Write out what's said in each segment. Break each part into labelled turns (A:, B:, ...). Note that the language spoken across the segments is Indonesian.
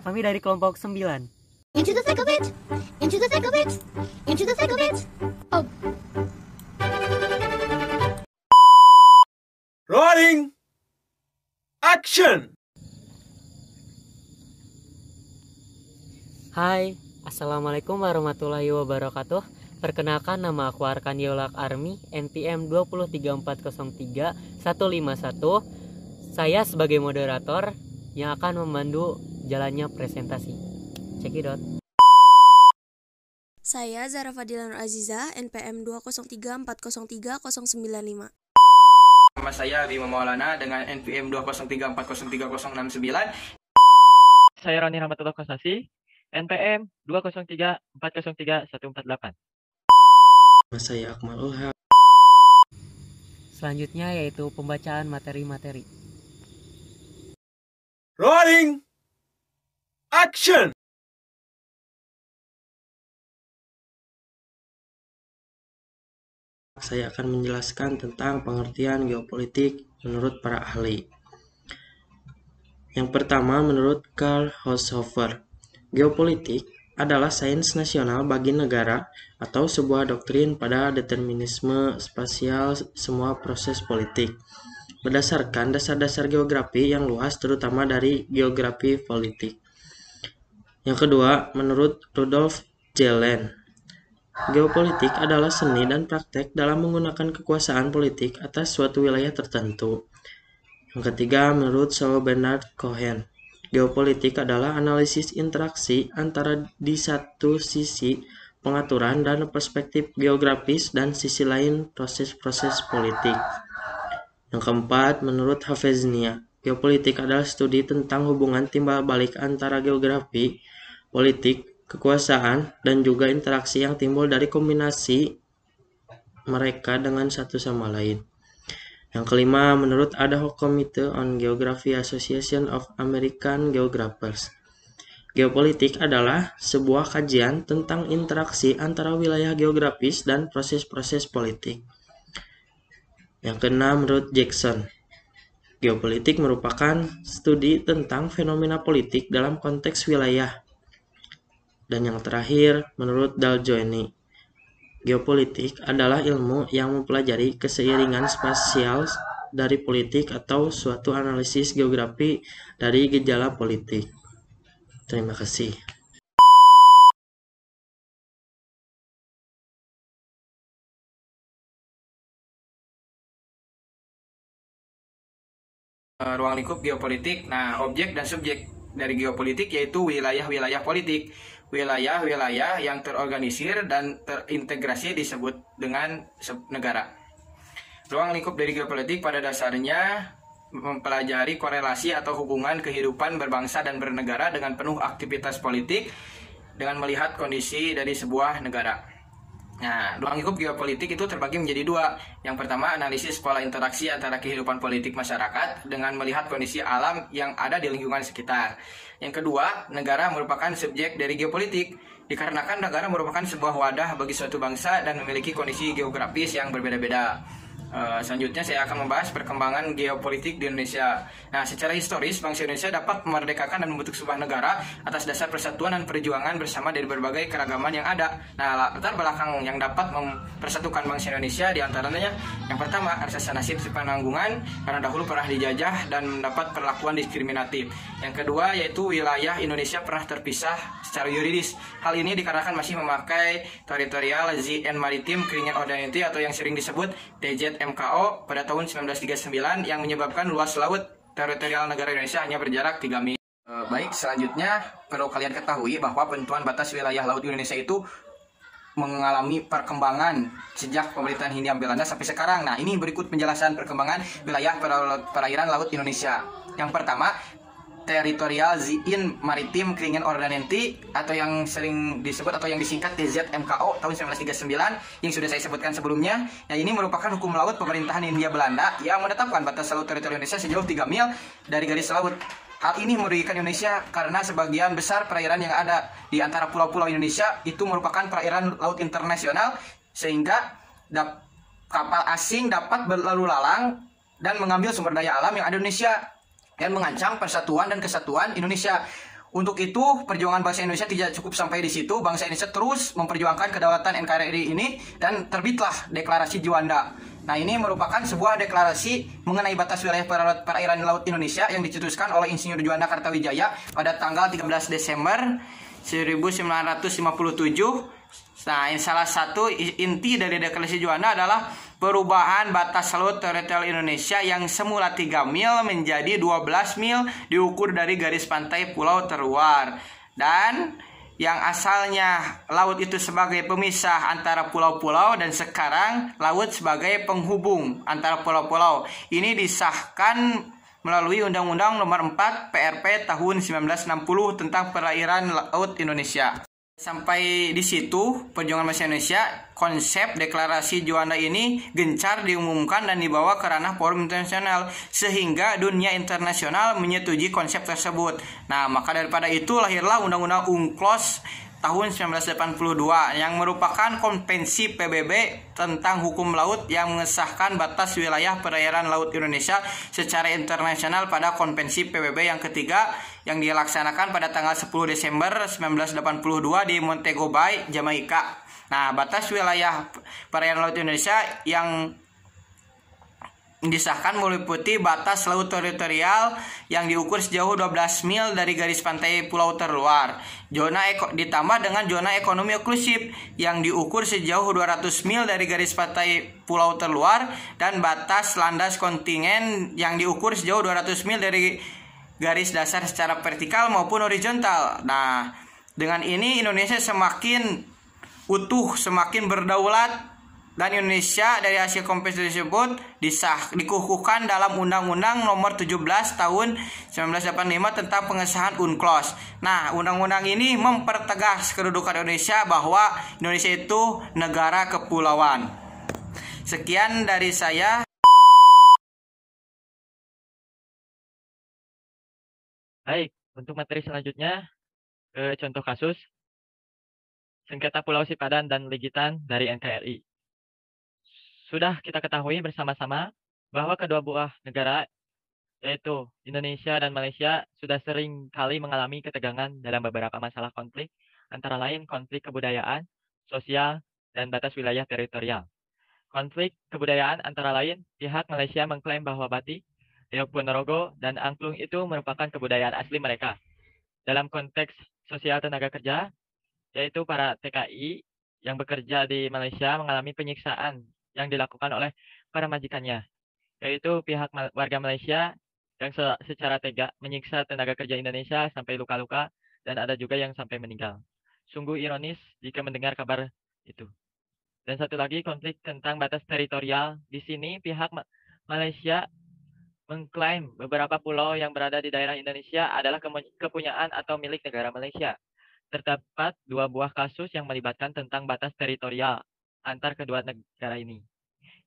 A: Kami dari kelompok 9.
B: Into the thick of it. Into the thick of it. Into the thick of it. Oh.
C: Rolling. Action.
A: Hai, Assalamualaikum warahmatullahi wabarakatuh. Perkenalkan, nama aku Arkan Yolak Army, NPM 23403 151. Saya sebagai moderator yang akan memandu jalannya presentasi. Cekidot.
D: Saya Zara Fadila Nur Aziza, NPM 203403095.
E: Nama saya Bima Maulana dengan NPM 203403069.
F: Saya Roni Rahmatullah Kosasi, NPM 203403148.
G: Nama saya Akmal Ulha.
A: Selanjutnya yaitu pembacaan materi-materi.
C: Rolling. Action.
G: Saya akan menjelaskan tentang pengertian geopolitik menurut para ahli. Yang pertama, menurut Karl Haushofer, geopolitik adalah sains nasional bagi negara atau sebuah doktrin pada determinisme spasial semua proses politik, berdasarkan dasar-dasar geografi yang luas terutama dari geografi politik. Yang kedua, menurut Rudolf Jelen, geopolitik adalah seni dan praktek dalam menggunakan kekuasaan politik atas suatu wilayah tertentu. Yang ketiga, menurut Saul Bernard Cohen, geopolitik adalah analisis interaksi antara di satu sisi pengaturan dan perspektif geografis dan sisi lain proses-proses politik. Yang keempat, menurut Hafeznia, geopolitik adalah studi tentang hubungan timbal balik antara geografi, politik, kekuasaan, dan juga interaksi yang timbul dari kombinasi mereka dengan satu sama lain. Yang kelima, menurut Idaho Committee on Geography Association of American Geographers, geopolitik adalah sebuah kajian tentang interaksi antara wilayah geografis dan proses-proses politik. Yang keenam, menurut Jackson, geopolitik merupakan studi tentang fenomena politik dalam konteks wilayah. Dan yang terakhir, menurut Daljoeni, geopolitik adalah ilmu yang mempelajari keseiringan spasial dari politik atau suatu analisis geografi dari gejala politik. Terima kasih.
E: Ruang lingkup geopolitik. Nah, objek dan subjek dari geopolitik yaitu wilayah-wilayah politik. Wilayah-wilayah yang terorganisir dan terintegrasi disebut dengan negara. Ruang lingkup dari geopolitik pada dasarnya mempelajari korelasi atau hubungan kehidupan berbangsa dan bernegara dengan penuh aktivitas politik dengan melihat kondisi dari sebuah negara. Nah, ruang lingkup geopolitik itu terbagi menjadi dua. Yang pertama, analisis pola interaksi antara kehidupan politik masyarakat dengan melihat kondisi alam yang ada di lingkungan sekitar. Yang kedua, negara merupakan subjek dari geopolitik, dikarenakan negara merupakan sebuah wadah bagi suatu bangsa dan memiliki kondisi geografis yang berbeda-beda. Selanjutnya saya akan membahas perkembangan geopolitik di Indonesia. Nah, secara historis, bangsa Indonesia dapat memerdekakan dan membentuk sebuah negara atas dasar persatuan dan perjuangan bersama dari berbagai keragaman yang ada. Nah, latar belakang yang dapat mempersatukan bangsa Indonesia diantaranya yang pertama, rasa nasib sepenanggungan karena dahulu pernah dijajah dan mendapat perlakuan diskriminatif. Yang kedua, yaitu wilayah Indonesia pernah terpisah secara yuridis. Hal ini dikarenakan masih memakai Territorial Sea and Maritime Claims Ordinance atau yang sering disebut TZMKO pada tahun 1939 yang menyebabkan luas laut teritorial negara Indonesia hanya berjarak 3 mil. Baik, selanjutnya perlu kalian ketahui bahwa penentuan batas wilayah laut Indonesia itu mengalami perkembangan sejak pemerintahan Hindia Belanda sampai sekarang. Nah, ini berikut penjelasan perkembangan wilayah perairan laut Indonesia. Yang pertama, Territorial Sea and Maritime Claims Ordinance atau yang sering disebut atau yang disingkat TZMKO tahun 1939 yang sudah saya sebutkan sebelumnya. Nah, ini merupakan hukum laut pemerintahan Hindia Belanda yang menetapkan batas laut teritori Indonesia sejauh 3 mil dari garis laut. Hal ini merugikan Indonesia karena sebagian besar perairan yang ada di antara pulau-pulau Indonesia itu merupakan perairan laut internasional sehingga kapal asing dapat berlalu lalang dan mengambil sumber daya alam yang ada di Indonesia dan mengancam persatuan dan kesatuan Indonesia. Untuk itu, perjuangan bangsa Indonesia tidak cukup sampai di situ. Bangsa Indonesia terus memperjuangkan kedaulatan NKRI ini dan terbitlah Deklarasi Juanda. Nah, ini merupakan sebuah deklarasi mengenai batas wilayah perairan laut Indonesia yang dicetuskan oleh Insinyur Juanda Kartawijaya pada tanggal 13 Desember 1957. Nah, salah satu inti dari deklarasi Juanda adalah perubahan batas laut teritorial Indonesia yang semula 3 mil menjadi 12 mil diukur dari garis pantai pulau terluar. Dan yang asalnya laut itu sebagai pemisah antara pulau-pulau dan sekarang laut sebagai penghubung antara pulau-pulau. Ini disahkan melalui Undang-Undang Nomor 4 PRP tahun 1960 tentang perairan laut Indonesia. Sampai di situ, perjuangan bangsa Indonesia, konsep deklarasi Juanda ini gencar diumumkan dan dibawa ke ranah forum internasional sehingga dunia internasional menyetujui konsep tersebut. Nah, maka daripada itu lahirlah Undang-Undang UNCLOS tahun 1982 yang merupakan konvensi PBB tentang hukum laut yang mengesahkan batas wilayah perairan laut Indonesia secara internasional pada konvensi PBB yang ketiga yang dilaksanakan pada tanggal 10 Desember 1982 di Montego Bay, Jamaika. Nah, batas wilayah perairan laut Indonesia yang disahkan meliputi batas laut teritorial yang diukur sejauh 12 mil dari garis pantai pulau terluar. Ditambah dengan zona ekonomi eksklusif yang diukur sejauh 200 mil dari garis pantai pulau terluar dan batas landas kontingen yang diukur sejauh 200 mil dari garis dasar secara vertikal maupun horizontal. Nah, dengan ini Indonesia semakin utuh, semakin berdaulat. Dan Indonesia dari hasil konvensi tersebut dikukuhkan dalam Undang-Undang Nomor 17 Tahun 1985 tentang pengesahan UNCLOS. Nah, undang-undang ini mempertegas kedudukan Indonesia bahwa Indonesia itu negara kepulauan. Sekian dari saya.
F: Baik, untuk materi selanjutnya ke contoh kasus sengketa Pulau Sipadan dan Legitan dari NKRI. Sudah kita ketahui bersama-sama bahwa kedua buah negara, yaitu Indonesia dan Malaysia, sudah sering kali mengalami ketegangan dalam beberapa masalah konflik, antara lain konflik kebudayaan, sosial, dan batas wilayah teritorial. Konflik kebudayaan antara lain, pihak Malaysia mengklaim bahwa Batik, Riau Ponorogo, dan Angklung itu merupakan kebudayaan asli mereka. Dalam konteks sosial tenaga kerja, yaitu para TKI yang bekerja di Malaysia mengalami penyiksaan yang dilakukan oleh para majikannya, yaitu pihak warga Malaysia yang secara tega menyiksa tenaga kerja Indonesia sampai luka-luka dan ada juga yang sampai meninggal. Sungguh ironis jika mendengar kabar itu. Dan satu lagi konflik tentang batas teritorial. Di sini pihak Malaysia mengklaim beberapa pulau yang berada di daerah Indonesia adalah kepunyaan atau milik negara Malaysia. Terdapat dua buah kasus yang melibatkan tentang batas teritorial antar kedua negara ini,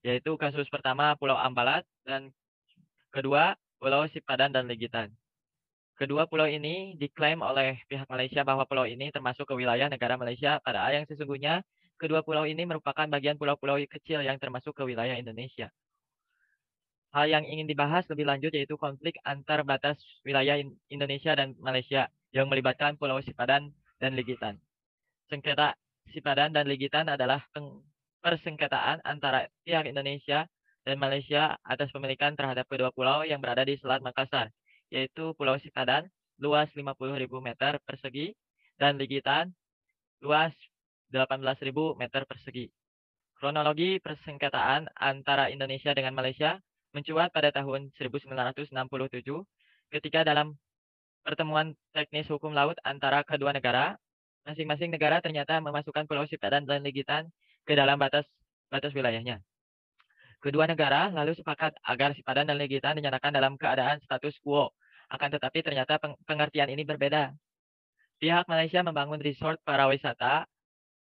F: yaitu kasus pertama Pulau Ambalat dan kedua Pulau Sipadan dan Legitan. Kedua pulau ini diklaim oleh pihak Malaysia bahwa pulau ini termasuk ke wilayah negara Malaysia, padahal yang sesungguhnya kedua pulau ini merupakan bagian pulau-pulau kecil yang termasuk ke wilayah Indonesia. Hal yang ingin dibahas lebih lanjut yaitu konflik antar batas wilayah Indonesia dan Malaysia yang melibatkan Pulau Sipadan dan Legitan. Sengketa Sipadan dan Legitan adalah persengketaan antara pihak Indonesia dan Malaysia atas pemilikan terhadap kedua pulau yang berada di Selat Makassar, yaitu Pulau Sipadan luas 50.000 meter persegi dan Legitan luas 18.000 meter persegi. Kronologi persengketaan antara Indonesia dengan Malaysia mencuat pada tahun 1967 ketika dalam pertemuan teknis hukum laut antara kedua negara, masing-masing negara ternyata memasukkan Pulau Sipadan dan Legitan ke dalam batas wilayahnya. Kedua negara lalu sepakat agar Sipadan dan Legitan dinyatakan dalam keadaan status quo. Akan tetapi ternyata pengertian ini berbeda. Pihak Malaysia membangun resort para wisata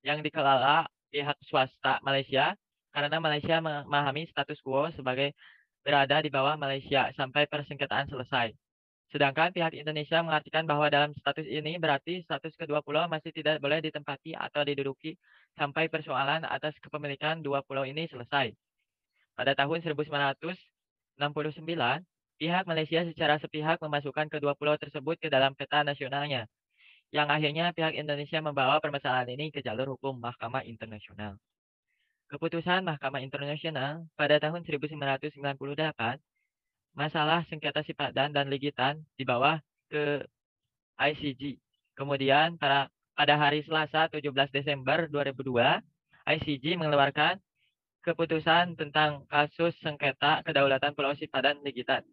F: yang dikelola pihak swasta Malaysia karena Malaysia memahami status quo sebagai berada di bawah Malaysia sampai persengketaan selesai. Sedangkan pihak Indonesia mengartikan bahwa dalam status ini berarti status kedua pulau masih tidak boleh ditempati atau diduduki sampai persoalan atas kepemilikan dua pulau ini selesai. Pada tahun 1969, pihak Malaysia secara sepihak memasukkan kedua pulau tersebut ke dalam peta nasionalnya, yang akhirnya pihak Indonesia membawa permasalahan ini ke jalur hukum Mahkamah Internasional. Keputusan Mahkamah Internasional pada tahun 1998, masalah sengketa sipadan dan ligitan dibawa ke ICJ. Kemudian pada hari Selasa 17 Desember 2002, ICJ mengeluarkan keputusan tentang kasus sengketa kedaulatan Pulau Sipadan Ligitan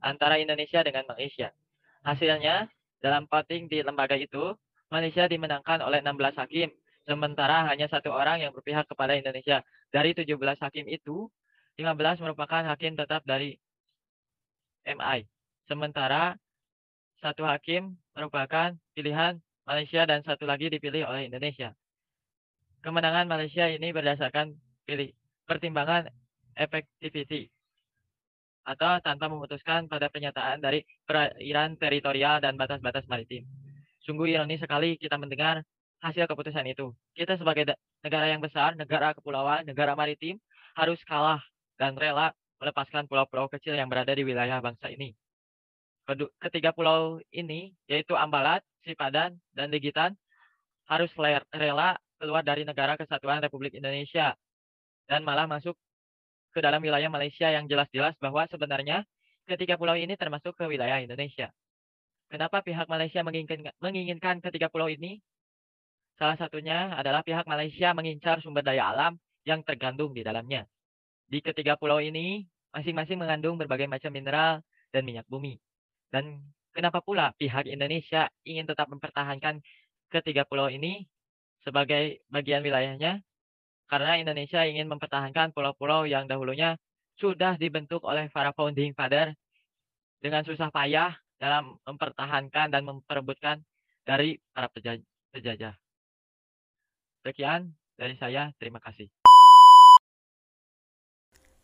F: antara Indonesia dengan Malaysia. Hasilnya, dalam voting di lembaga itu, Malaysia dimenangkan oleh 16 hakim, sementara hanya 1 orang yang berpihak kepada Indonesia. Dari 17 hakim itu, 15 merupakan hakim tetap dari MI, sementara 1 hakim merupakan pilihan Malaysia dan 1 lagi dipilih oleh Indonesia. Kemenangan Malaysia ini berdasarkan pertimbangan efektiviti atau tanpa memutuskan pada pernyataan dari perairan teritorial dan batas-batas maritim. Sungguh ironis sekali kita mendengar hasil keputusan itu. Kita sebagai negara yang besar, negara kepulauan, negara maritim, harus kalah dan rela melepaskan pulau-pulau kecil yang berada di wilayah bangsa ini. Ketiga pulau ini, yaitu Ambalat, Sipadan, dan Ligitan, harus rela keluar dari Negara Kesatuan Republik Indonesia dan malah masuk ke dalam wilayah Malaysia yang jelas-jelas bahwa sebenarnya ketiga pulau ini termasuk ke wilayah Indonesia. Kenapa pihak Malaysia menginginkan ketiga pulau ini? Salah satunya adalah pihak Malaysia mengincar sumber daya alam yang tergandung di dalamnya. Di ketiga pulau ini masing-masing mengandung berbagai macam mineral dan minyak bumi. Dan kenapa pula pihak Indonesia ingin tetap mempertahankan ketiga pulau ini sebagai bagian wilayahnya? Karena Indonesia ingin mempertahankan pulau-pulau yang dahulunya sudah dibentuk oleh para founding father dengan susah payah dalam mempertahankan dan memperebutkan dari para penjajah. Sekian dari saya, terima kasih.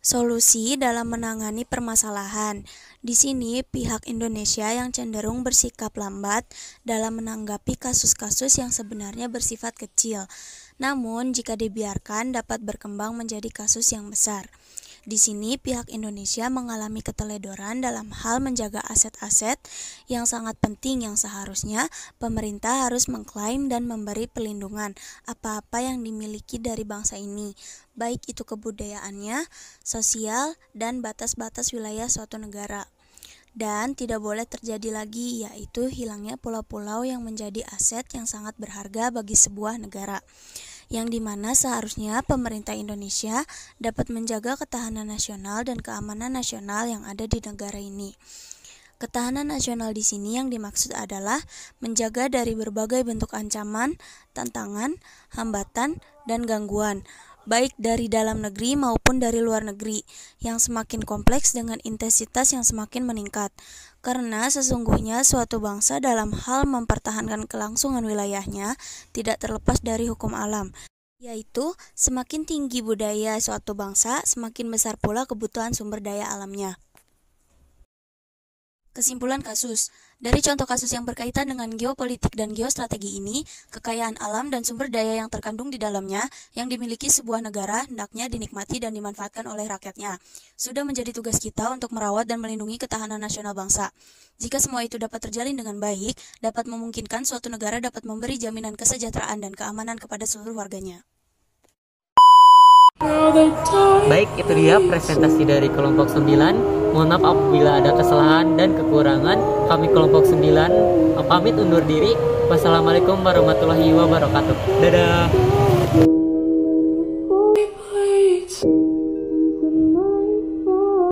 D: Solusi dalam menangani permasalahan. Di sini pihak Indonesia yang cenderung bersikap lambat dalam menanggapi kasus-kasus yang sebenarnya bersifat kecil. Namun jika dibiarkan dapat berkembang menjadi kasus yang besar. Di sini pihak Indonesia mengalami keteledoran dalam hal menjaga aset-aset yang sangat penting yang seharusnya pemerintah harus mengklaim dan memberi pelindungan apa-apa yang dimiliki dari bangsa ini, baik itu kebudayaannya, sosial, dan batas-batas wilayah suatu negara. Dan tidak boleh terjadi lagi, yaitu hilangnya pulau-pulau yang menjadi aset yang sangat berharga bagi sebuah negara, yang dimana seharusnya pemerintah Indonesia dapat menjaga ketahanan nasional dan keamanan nasional yang ada di negara ini. Ketahanan nasional di sini yang dimaksud adalah menjaga dari berbagai bentuk ancaman, tantangan, hambatan, dan gangguan, baik dari dalam negeri maupun dari luar negeri, yang semakin kompleks dengan intensitas yang semakin meningkat. Karena sesungguhnya suatu bangsa dalam hal mempertahankan kelangsungan wilayahnya tidak terlepas dari hukum alam, yaitu semakin tinggi budaya suatu bangsa, semakin besar pula kebutuhan sumber daya alamnya. Kesimpulan kasus. Dari contoh kasus yang berkaitan dengan geopolitik dan geostrategi ini, kekayaan alam dan sumber daya yang terkandung di dalamnya yang dimiliki sebuah negara hendaknya dinikmati dan dimanfaatkan oleh rakyatnya. Sudah menjadi tugas kita untuk merawat dan melindungi ketahanan nasional bangsa. Jika semua itu dapat terjalin dengan baik, dapat memungkinkan suatu negara dapat memberi jaminan kesejahteraan dan keamanan kepada seluruh warganya.
A: Baik, itu dia presentasi dari kelompok 9. Mohon maaf apabila ada kesalahan dan kekurangan. Kami kelompok 9 pamit undur diri. Wassalamualaikum warahmatullahi wabarakatuh. Dadah.